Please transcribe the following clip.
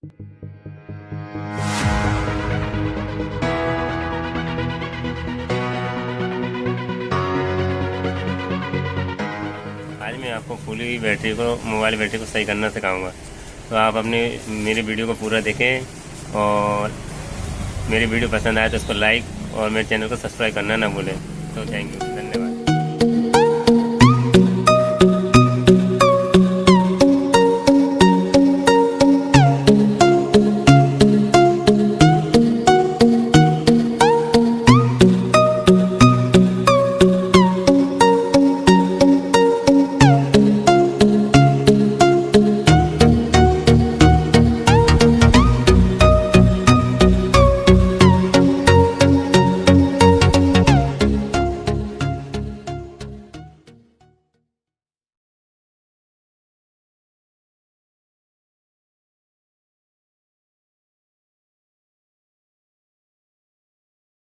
आज मैं आपको फुली बैटरी को, मोबाइल बैटरी को सही करना सिखाऊंगा। तो आप अपने मेरे वीडियो को पूरा देखें और मेरी वीडियो पसंद आए तो उसको लाइक और मेरे चैनल को सब्सक्राइब करना ना भूलें। तो थैंक यू, धन्यवाद।